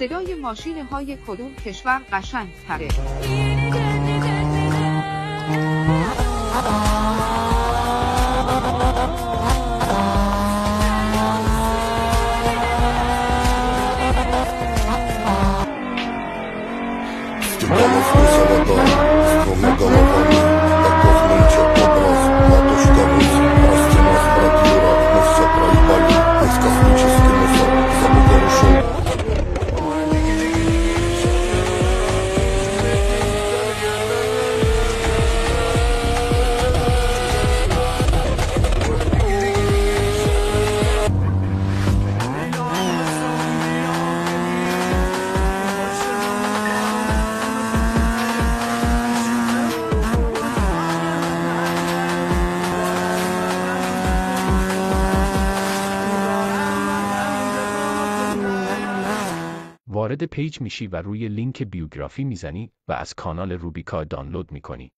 صدای ماشین‌های کدوم کشور قشنگ‌تره؟ وارد پیج میشی و روی لینک بیوگرافی میزنی و از کانال روبیکا دانلود میکنی.